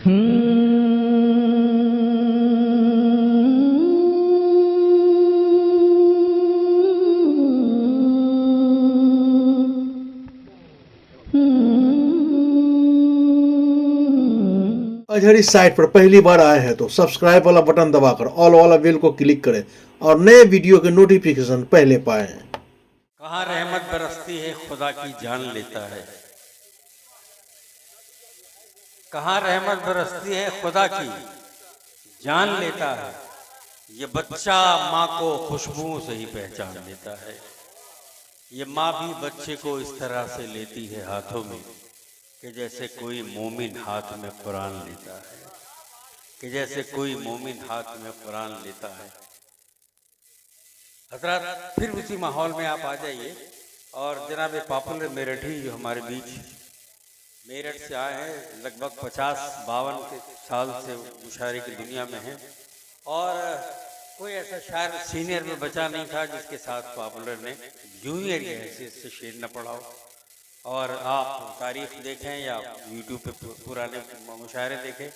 अगर इस साइट पर पहली बार आए हैं तो सब्सक्राइब वाला बटन दबाकर ऑल वाला बेल को क्लिक करें और नए वीडियो के नोटिफिकेशन पहले पाएं। कहाँ रहमत बरसती है खुदा की जान लेता है। कहाँ रहमत बरसती है खुदा की जान लेता है। ये बच्चा माँ को खुशबुओं से ही पहचान लेता है। ये माँ भी बच्चे को इस तरह से लेती है हाथों में कि जैसे कोई मोमिन हाथ में कुरान लेता है, कि जैसे कोई मोमिन हाथ में कुरान लेता है। हजरत फिर उसी माहौल में आप आ जाइए। और जनाब पॉपुलर मेरठी जो हमारे बीच मेरठ से आए हैं, लगभग 50-52 के साल से मुशायरे की दुनिया में हैं और कोई ऐसा शायर सीनियर में बचा नहीं था जिसके साथ पॉपुलर ने जूनियर की हैसियत से शेर न पढ़ा हो। और आप तारीख देखें या यूट्यूब पे पुराने मुशायरे देखें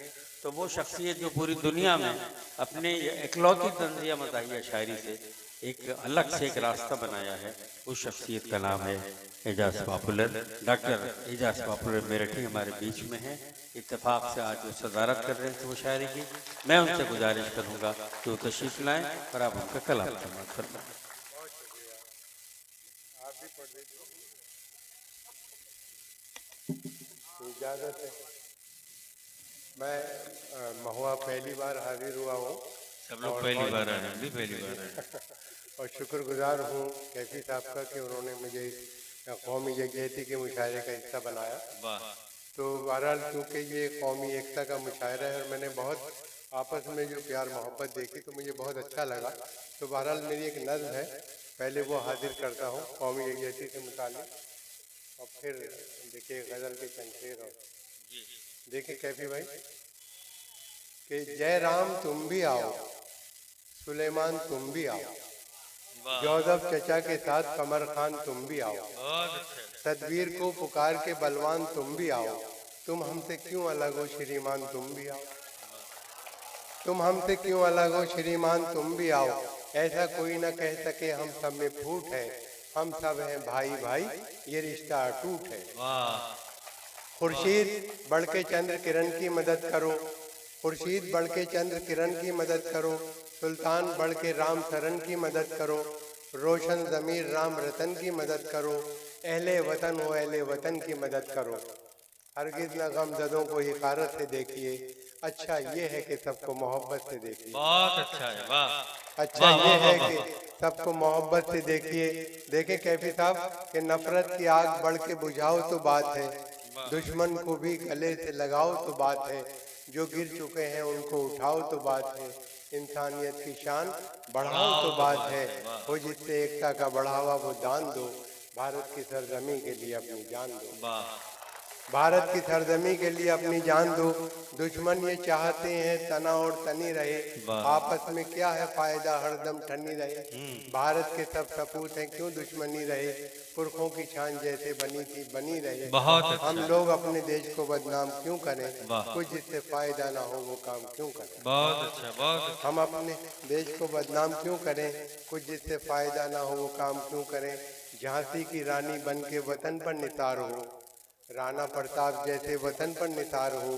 तो वो शख्सियत जो पूरी दुनिया में अपने इकलौती तंजिया मज़ाहिया शायरी से एक अलग से एक रास्ता बनाया है, उस शख्सियत का नाम है Ejaz Popular. Doctor Ejaz Popular Meerathi हमारे बीच में है। इत्तेफाक से आज वो सदारत कर रहे थे वो शायरी की। मैं उनसे गुजारिश करूँगा कि वो तशरीफ़ लाएँ और आप उनका कलाम समाअत फरमाएं। इजाज़त है। मैं महुआ पहली बार हाजिर हुआ हूँ। सब लोग पहली बार आए हैं, भी पहली बार आए और शुक्रगुजार हूँ कैफी साहब का कि उन्होंने मुझे कौमी यकजहती के मुशायरे का हिस्सा बनाया। वाह। तो बहरहाल चूँकि ये कौमी एकता का मुशायरा है और मैंने बहुत आपस में जो प्यार मोहब्बत देखी तो मुझे बहुत अच्छा लगा। तो बहरहाल मेरी एक नज़्म है, पहले वो हाजिर करता हूँ कौमी यकजहती से मुताल्लिक़ और फिर देखिए गज़ल के चंद और देखिए कैफी भाई कि जय राम तुम भी आओ, सुलेमान तुम भी आओ, जोधब चचा के साथ कमर खान तुम भी आओ, सतवीर को पुकार के बलवान तुम भी आओ, तुम हमसे क्यों अलग हो श्रीमान तुम भी आओ, तुम हमसे क्यों अलग हो श्रीमान तुम भी आओ, ऐसा कोई न कह सके हम सब में फूट है, हम सब हैं भाई भाई ये रिश्ता अटूट है। खुर्शीद बढ़ के चंद्र किरण की मदद करो, खुर्शीद बढ़ के चंद्र किरण की मदद करो, सुल्तान बढ़ के राम शरण की मदद करो, रोशन ज़मीर राम रतन की मदद करो, अहले वतन हो अहले वतन की मदद करो, हरगिज़ न गमज़दों को हिकारत से देखिए, अच्छा ये है कि सबको मोहब्बत से देखिए। बहुत अच्छा है, वाह। अच्छा ये है कि सबको मोहब्बत से देखिए। देखे कैफी साहब कि नफरत की आग बढ़ के बुझाओ तो बात है, दुश्मन को भी गले से लगाओ तो बात है, जो गिर चुके हैं उनको उठाओ तो बात है, इंसानियत की शान बढ़ाओ तो बात है, वो जिससे एकता का बढ़ावा वो दान दो, भारत की सरजमी के लिए अपनी जान दो, भारत की सरजमी के लिए अपनी जान दो, दुश्मन ये चाहते हैं तना और तनी रहे, आपस में क्या है फायदा हरदम ठनी रहे, भारत के सब सपूत हैं क्यों दुश्मनी रहे, पुरखों की शान जैसे बनी थी बनी रहे, हम लोग अपने देश को बदनाम क्यों करें, कुछ जिससे फायदा ना हो वो काम क्यों करें। बहुत अच्छा, बहुत अच्छा। हम अपने देश को बदनाम क्यों करें, कुछ जिससे फायदा ना हो वो काम क्यों करें, झांसी की रानी बन के वतन पर निसार हो, राणा प्रताप जैसे वतन पर निसार हो,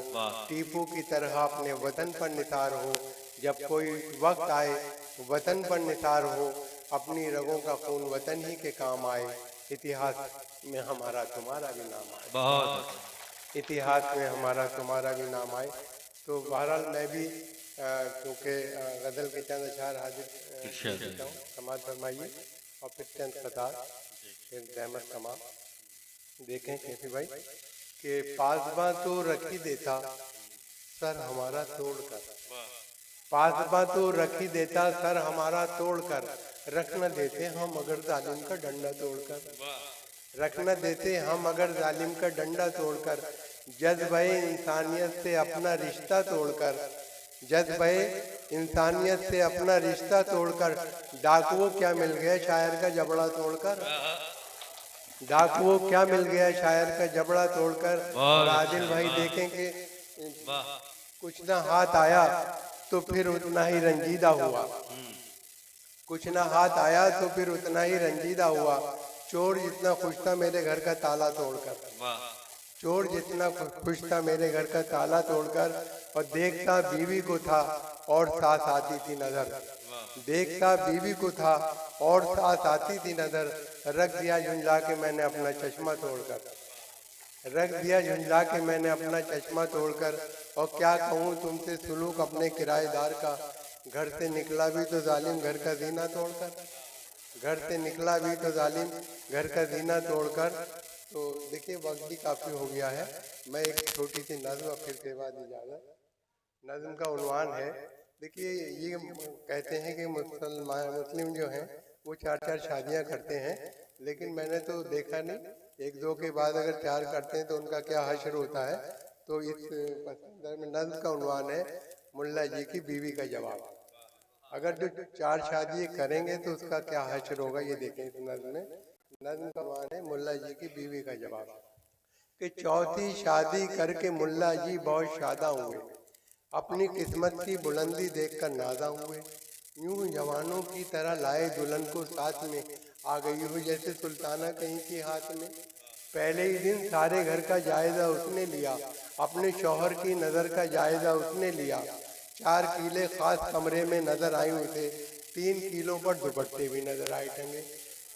टीपू की तरह अपने वतन पर निसार हो, जब कोई वक्त आए वतन पर निसार हो, अपनी रगों का खून वतन ही के काम आए, इतिहास में हमारा तुम्हारा भी नाम आए, बहुत इतिहास में हमारा तुम्हारा भी नाम आए। तो बहरहाल मैं भी क्योंकि गज़ल के चंद अशार हाजिर देता हूँ, समाज फरमाइए और फिर चंद कतार फिर रहमत कमा। देखें कैफी भाई कि पासबा तो रखी देता सर हमारा तोड़कर, पासबा तो रखी देता सर हमारा तोड़कर, रख न देते हम अगर जालिम का डंडा तोड़कर, रख न देते हम अगर जालिम का डंडा तोड़कर, जज्बे इंसानियत से अपना रिश्ता तोड़कर, जज्बे इंसानियत से अपना रिश्ता तोड़कर, डाकुओं क्या मिल गया शायर का जबड़ा तोड़कर, डाकुओं क्या मिल गया शायर का जबड़ा तोड़कर। और आदिल भाई देखें कि कुछ ना हाथ आया तो फिर उतना ही रंजीदा हुआ, कुछ ना हाथ आया तो फिर उतना ही रंजीदा हुआ। चोर जितना खुश था मेरे घर का ताला तोड़कर, चोर जितना खुश था मेरे घर का ताला तोड़कर, और देखता बीवी को था और साथ आती थी नजर, देखता बीवी को था और साथ आती थी नजर। रख दिया झुंझला के मैंने अपना चश्मा तोड़कर, रख दिया झुंझला के मैंने अपना चश्मा तोड़कर। और क्या कहूँ तुमसे सुलूक अपने किराएदार का, घर से निकला भी तो जालिम घर का जीना तोड़कर, घर से निकला भी तो जालिम घर का जीना तोड़कर। तो देखिए वक्त भी काफ़ी हो गया है, मैं एक छोटी सी नज़्म फिर के बाद इजाज़त। नज़्म का उन्वान है, देखिए ये कहते हैं कि मुस्लिम जो हैं वो 4-4 शादियां करते हैं, लेकिन मैंने तो देखा नहीं, 1-2 के बाद अगर 4 करते हैं तो उनका क्या हश्र होता है। तो इस नज़्म का उन्वान है मुल्ला जी की बीवी का जवाब। अगर जो 4 शादी करेंगे तो उसका क्या हश्र होगा, ये देखें इस नज़्म में। नज़्म का उन्वान है मुल्ला जी की बीवी का जवाब कि चौथी शादी करके मुल्ला जी बहुत शादा हुए, अपनी किस्मत की बुलंदी देखकर नादा हुए। यूं जवानों की तरह लाए दुल्हन को साथ में, आ गई हो जैसे सुल्ताना कहीं के हाथ में। पहले ही दिन सारे घर का जायजा उसने लिया, अपने शौहर की नज़र का जायजा उसने लिया। 4 किले खास कमरे में नजर आई उसे, 3 किलों पर दुपट्टे भी नजर आए टंगे।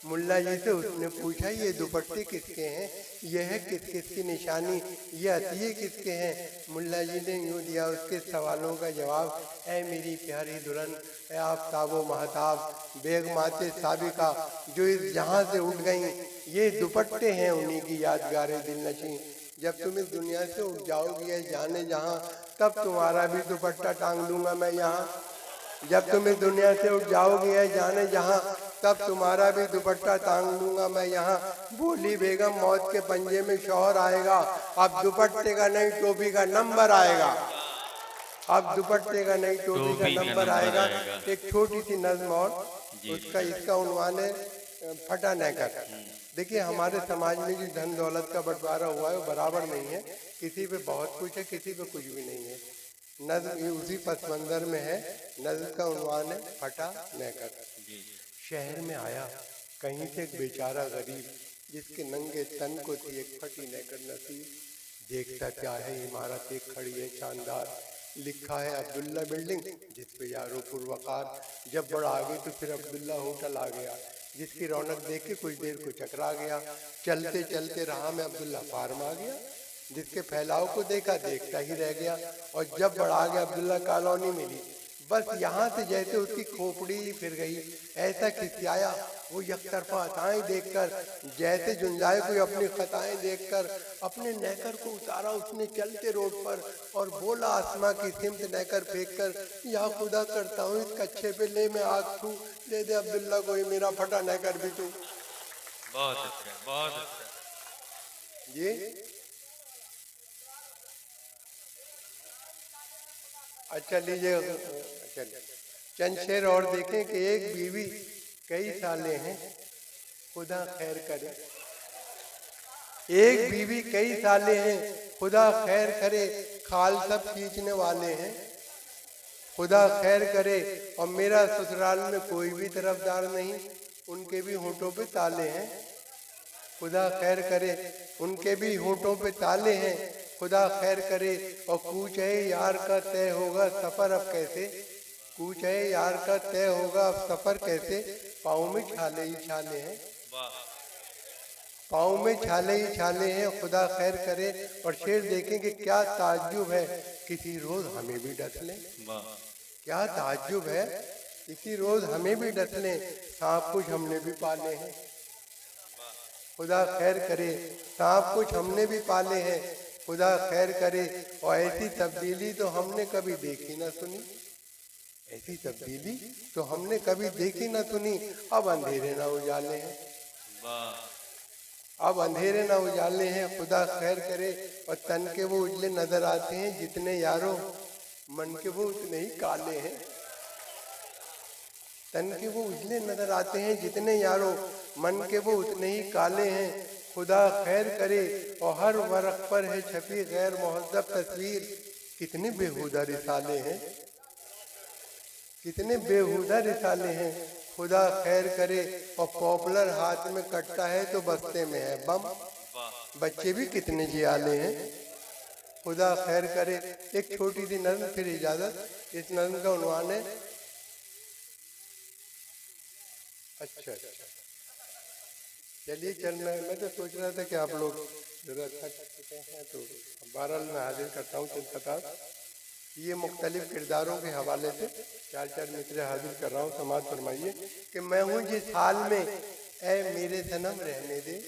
मुल्ला जी से उसने पूछा ये दुपट्टे किसके हैं, यह है किस किस की निशानी, ये अतिये किसके हैं। मुल्ला जी ने यूँ दिया उसके सवालों का जवाब, ऐ मेरी प्यारी दुल्हन, ऐ आफ्ताबो महताब, बेग माते साबिका जो इस जहाँ से उठ गई, ये दुपट्टे हैं उन्हीं की यादगारें दिल नशीं। जब तुम इस दुनिया से उठ जाओगी है जाने जहाँ, तब तुम्हारा भी दुपट्टा टांग दूंगा मैं यहाँ। जब तुम इस दुनिया से उठ जाओगी है जाने जहाँ, तब तुम्हारा भी दुपट्टा टांग लूंगा मैं यहाँ। बोली बेगम मौत के पंजे में शौहर आएगा, अब दुपट्टे का नहीं टोपी का नंबर आएगा, अब दुपट्टे का नहीं टोपी का नंबर आएगा। एक छोटी सी नज्म और उसका इसका उन्वान है फटा नहकर। देखिए हमारे समाज में जो धन दौलत का बंटवारा हुआ है वो बराबर नहीं है, किसी पे बहुत कुछ है किसी पे कुछ भी नहीं है। नज्म उसी पस मंजर में है, नज्म का उन्वान है फटा नहकर। शहर में आया कहीं से एक बेचारा गरीब, जिसके नंगे तन को थी एक फटी नहकर नसीब। देखता क्या है इमारत एक खड़ी है शानदार, लिखा है अब्दुल्ला बिल्डिंग जिस पे यारो पुरवकार। जब बड़ा आगे तो फिर अब्दुल्ला होटल आ गया, जिसकी रौनक देख के कुछ देर को चकरा गया। चलते चलते राह में अब्दुल्ला फार्म आ गया, जिसके फैलाव को देखा देखता ही रह गया। और जब बढ़ा गया अब्दुल्ला कॉलोनी मिली, बस यहाँ से जैसे उसकी खोपड़ी फिर गई। ऐसा खिसियाया वो यकतरफा अताएं देखकर, जैसे जुंजाए कोई अपनी खताएं देखकर। अपने नहकर को उतारा उसने चलते रोड पर और बोला आसमां की सिमत नहकर फेंक कर, या खुदा करता हूँ इस कच्चे पे ले मैं आग छू, दे दे अब्दुल्ला को ये मेरा फटा नहकर भी तू। बहुत अच्छा, बहुत अच्छा। ये अच्छा लीजिए, चलिए चंद शेर और देखें कि एक बीवी कई साले हैं खुदा खैर करे। एक बीवी कई साले हैं खुदा खैर करे, खाल सब खींचने वाले हैं खुदा खैर करे। और मेरा ससुराल में कोई भी तरफदार नहीं, उनके भी होठों पे ताले हैं खुदा खैर करे, उनके भी होठों पे ताले हैं खुदा खैर करे। और कूच है यार का तय होगा सफर अब कैसे, कूच है यार का तय होगा अब सफर कैसे। पाँव में छाले ही छाले हैं, पाँव में छाले ही छाले हैं खुदा खैर करे। और शेर देखें कि क्या ताज्जुब है किसी रोज हमें भी डस लें, क्या ताज्जुब है किसी रोज हमें भी डस लें, सांप कुछ हमने भी पाले हैं खुदा खैर करे, सांप कुछ हमने भी पाले हैं खुदा खैर करे। और ऐसी तब्दीली तो हमने कभी देखी ना सुनी, ऐसी तब्दीली तो हमने कभी देखी ना सुनी। अब अंधेरे ना उजाले हैं, अब अंधेरे ना उजाले हैं खुदा खैर करे। और तन के वो उजले नजर आते हैं जितने यारों, मन के वो उतने ही काले हैं। तन के वो उजले नजर आते हैं जितने यारों, मन के वो उतने ही काले हैं खुदा खैर करे। और हर वर्क पर है छपी गैर मुहज़्ज़ब तस्वीर, कितने बेहुदा रिसाले हैं, कितने बेहुदा रिसाले हैं। खुदा खैर करे और पॉपुलर हाथ में कटता है तो बस्ते में है बम। बच्चे भी कितने जियाले हैं, खुदा खैर करे। एक छोटी सी नज़्म फिर इजाजत। इस नज़्म का उन्वान है अच्छा चलिए चल मैं तो सोच रहा था कि आप लोग जरा थक चुके हैं तो बहरहाल मैं हाजिर करता हूँ चंद कतार। ये मुख्तलिफ किरदारों के हवाले से चार चार मिसरे हाजिर कर रहा हूँ। समाज फरमाइए कि मैं हूँ जिस हाल में ऐ मेरे सनम रहने दे,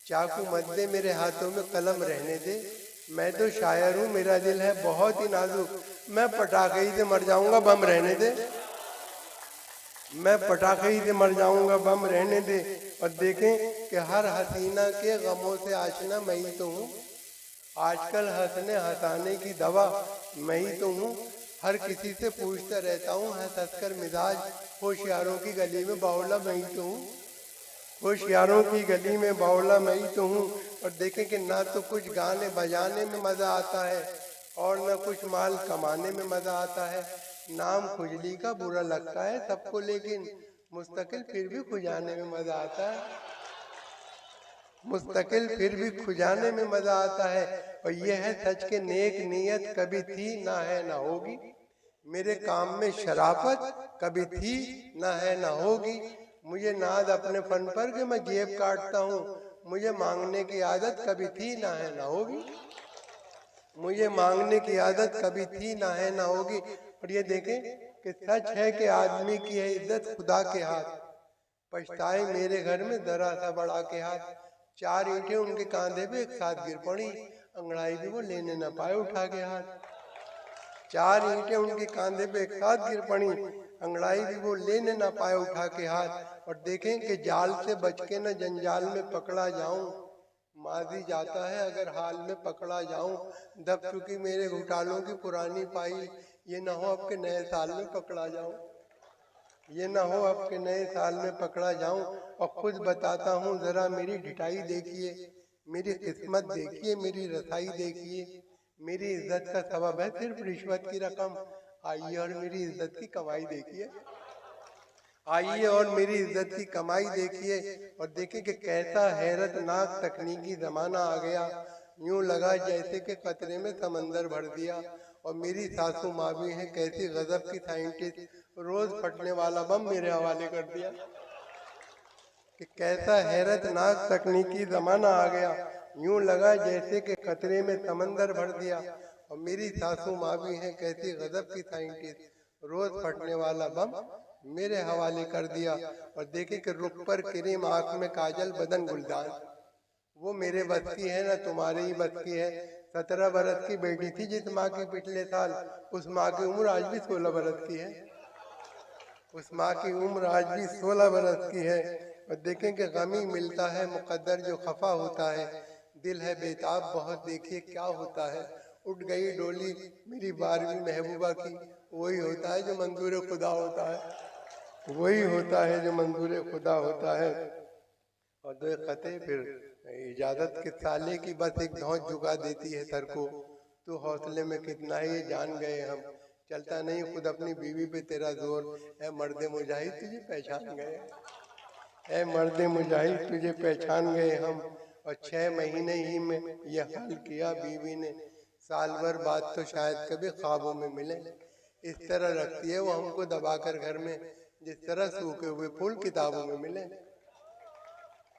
चाकू मत दे मेरे हाथों में कलम रहने दे। मैं तो शायर हूँ मेरा दिल है बहुत ही नाजुक, मैं पटाखे ही से मर जाऊंगा बम रहने दे, मैं पटाखे ही से मर जाऊंगा बम रहने दे। और देखें कि हर हसीना के गमों से आशना मैं ही तो हूँ, आजकल हंसने हंसाने की दवा मैं ही तो हूँ। हर किसी से पूछता रहता हूँ हंस हंसकर मिजाज, होशियारों की गली में बावला मैं ही तो हूँ, होशियारों की गली में बावला मैं ही तो हूँ। और देखें कि ना तो कुछ गाने बजाने में मज़ा आता है और न कुछ माल कमाने में मज़ा आता है। नाम खुजली का बुरा लगता है सबको, लेकिन मुस्तकिल फिर भी खुजाने में मज़ा आता है, मुस्तकिल फिर भी खुजाने में मज़ा आता है। और यह है सच के नेक नीयत कभी थी ना है ना होगी, मेरे काम में शराफत कभी थी ना है ना होगी। मुझे नाज अपने फन पर कि मैं जेब काटता हूँ, मुझे मांगने की आदत कभी थी ना है ना होगी, मुझे मांगने की आदत कभी थी ना है ना होगी। और ये देखें कि सच है कि आदमी की है इज्जत खुदा के हाथ, पछताए मेरे घर में जरा सा बड़ा के हाथ। चार ईंटें उनके कांधे पे एक साथ गिर पड़ी, अंगड़ाई भी वो लेने न पाए उठा के हाथ। चार ईंटें उनके कांधे पे एक साथ गिर पड़ी, अंगड़ाई भी वो लेने न पाए उठा के हाथ। और देखें कि जाल से बच के न जंजाल में पकड़ा जाऊं, माजी जाता है अगर हाल में पकड़ा जाऊं। दब चुकी मेरे घोटालों की पुरानी फाइल, ये न हो अब के नए साल में पकड़ा जाऊं, ये न हो अब के नए साल में पकड़ा जाऊं। और खुद बताता हूँ जरा मेरी ढिठाई देखिए, मेरी किस्मत देखिए, मेरी रसाई देखिए। मेरी इज्जत का सबब है सिर्फ रिश्वत की रकम, आइए और मेरी इज्जत की कमाई देखिए, आइए और मेरी इज्जत की कमाई देखिए। और देखिए कि कैसा हैरतनाक तकनीकी जमाना आ गया, यूं लगा जैसे कि कतरे में समंदर भर दिया। और मेरी सासू माँ भी है कैसी गजब की साइंटिस्ट, रोज फटने वाला बम मेरे हवाले कर दिया। कि कैसा हैरतनाक तकनीकी जमाना आ गया, यूं लगा जैसे कि कतरे में समंदर भर दिया। और मेरी सासू माँ भी है कैसी गजब की साइंटिस्ट, रोज फटने वाला बम मेरे हवाले कर दिया। और देखे कि रुख पर क्रीम, आंख में काजल, बदन गुलदान, वो मेरे बस की है ना तुम्हारे ही बस की है। 17 बरस की बेटी थी जिस माँ की पिछले साल, उस माँ की उम्र आज भी 16 बरस की है, उस माँ की उम्र आज भी 16 बरस की है। और देखें कि गमी मिलता है मुकद्दर जो खफा होता है, दिल है बेताब बहुत देखिए क्या होता है। उठ गई डोली मेरी 12वीं महबूबा की, वही होता है जो मंजूर खुदा होता है, वही होता है जो मंजूर खुदा होता है। और दो खते फिर इजाजत के साले की बस एक धौंस झुका देती है सर को, तो हौसले में कितना ही जान गए हम, चलता नहीं खुद अपनी बीवी पे तेरा जोर, ऐ मर्दे मुजाहिद तुझे पहचान गए, ऐ मर्दे मुजाहिद तुझे पहचान गए हम। और 6 महीने ही में यह हाल किया बीवी ने, साल भर बाद तो शायद कभी ख्वाबों में मिले। इस तरह रखती है वो हमको दबाकर घर में, जिस तरह सूखे हुए फूल किताबों में मिले।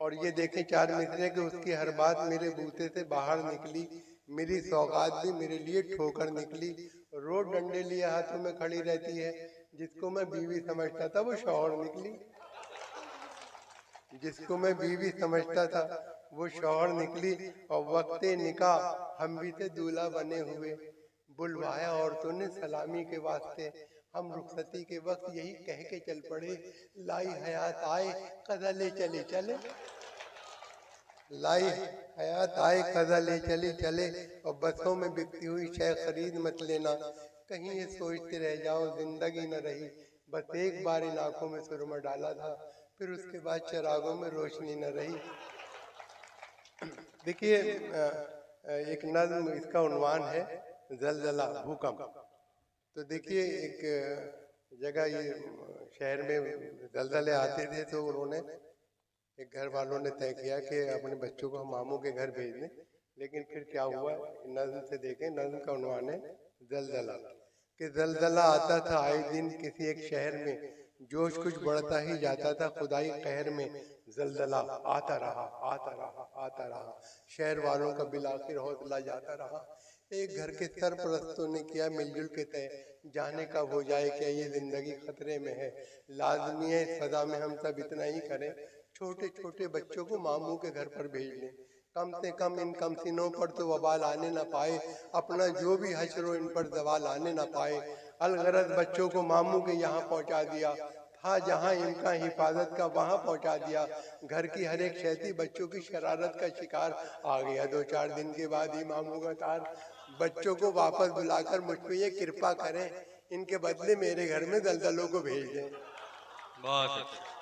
और ये देखें चार मिसरे कि उसकी हर बात मेरे बूते से बाहर निकली, मेरी सौगात भी मेरे लिए ठोकर निकली। रोज डंडे लिए हाथों में खड़ी रहती है, जिसको मैं बीवी समझता था वो शौहर निकली, जिसको मैं बीवी समझता था वो शौहर निकली। और वक्ते निकाह हम भी थे दूल्हा बने हुए, बुलवाया औरतों ने सलामी के वास्ते, हम रुखसती के वक्त यही कह के चल पड़े, लाई हयात आए कदा ले चले चले, लाई हयात आए कदा ले चले चले। और बसों में बिकती हुई शय खरीद मत लेना, कहीं ये सोचते रह जाओ जिंदगी न रही, बस एक बार इन आंखों में सुरमा डाला था, फिर उसके बाद चरागों में रोशनी न रही। देखिए एक नज्म इसका उन्वान है जलजला, भूकंप। तो देखिए एक जगह ये शहर में दलदले आते थे, तो उन्होंने एक घर वालों ने तय किया कि अपने बच्चों को हम मामू के घर भेज दें। लेकिन फिर क्या हुआ, नज्म से देखें, नज्म का उन्वान है दलदला। कि दलदला आता था आए दिन किसी एक शहर में, जोश कुछ बढ़ता ही जाता था खुदाई कहर में। जलदला आता रहा, आता रहा, आता रहा, शहर वालों का बिल आखिर हौसला जाता रहा। एक घर के सरपरस्तों ने किया मिलजुल के तय, जाने कब हो जाए क्या ये जिंदगी खतरे में है। लाजमी है इस सदा में हम सब इतना ही करें, छोटे छोटे बच्चों को मामू के घर पर भेज लें। कम से कम इन कमसिनों पर तो वबाल आने न पाए, अपना जो भी हशरो इन पर दवाल आने न पाए। अलगरज बच्चों को मामू के यहाँ पहुँचा दिया, था जहाँ इनका हिफाजत का वहाँ पहुँचा दिया। घर की हर एक शैती बच्चों की शरारत का शिकार आ गया। 2-4 दिन के बाद ही मामू का तार, बच्चों को वापस बुलाकर मुझ पे ये कृपा करें, इनके बदले मेरे घर में दलदलों को भेज दें। बहुत अच्छा।